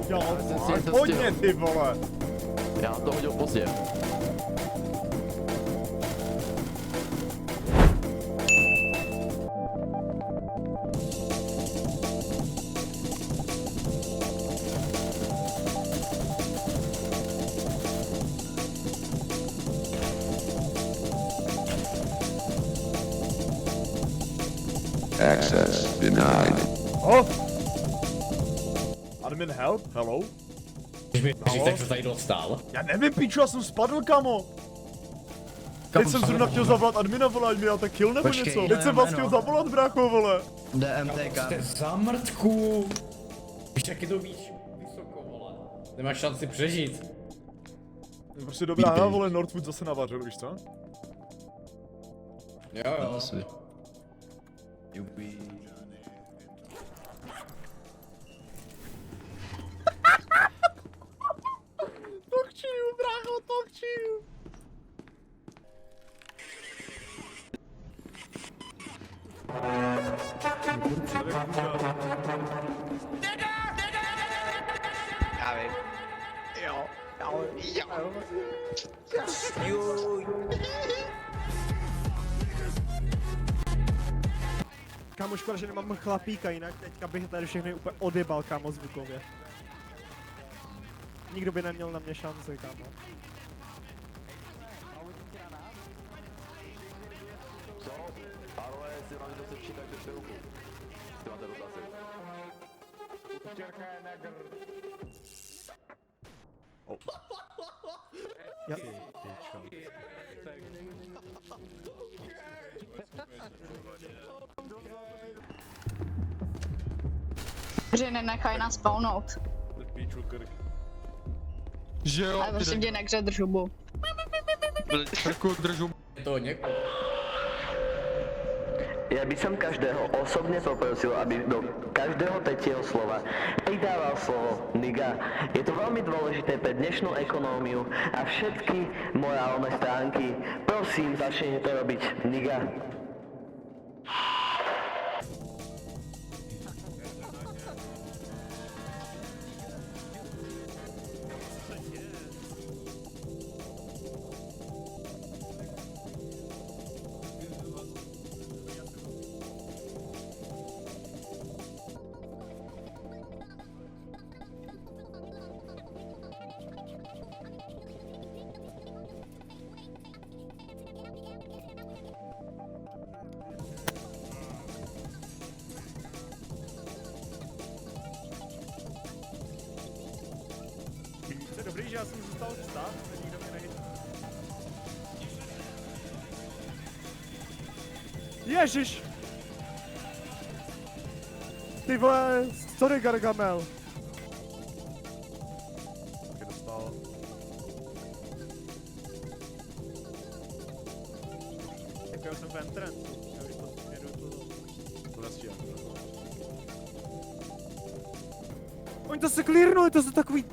Jo, jsem si to hodně stihl. ty vole. Já to hodil pozdě. Access denied. Oh! Admin help? Hello? Když mi Halo? říct, jak se tady dostal. Já nevím, piču, já jsem spadl, kamo. Teď jsem zrovna chtěl zavolat admina, vole, ať mi dá kill nebo Počkej, něco. no, Teď jsem no, vás no. chtěl zavolat, brácho, vole. DMTK. Jste za mrtku. Víš, jak je to víc vysoko, vole. Nemáš šanci přežít. Prostě dobrá hra, vole, Northwood zase navařil, víš co? Jo. Asi. Jubi. Talk to you, brácho, talk to you. Já vím. Jo. Kámo, škoda, že nemám chlapíka, jinak teďka bych tady všechny úplně odjebal, kámo, zvukově. Nikdo by neměl na mě šanci, kámo. Ale jestli máte dost lepší, tak jdete ruku. Jestli máte dotazy. Ja. Že nenechaj nás spawnout. Že jo, Ale prosím tě, nekřed žubu. Je to někoho. Ja by som každého osobne poprosil, aby do každého tretieho slova pridával slovo niga. Je to veľmi dôležité pre dnešnú ekonómiu a všetky morálne stránky. Prosím, začnite to robiť niga. To je dobrý, že já jsem zůstal vstát, a nikdo mě nehytl. Ježiš! Ty vole, sorry Gargamel. Taky dostal. Jako jsem v entrancu, já už to směru to nestíhám. Oni to se clearnuli, to jsou takový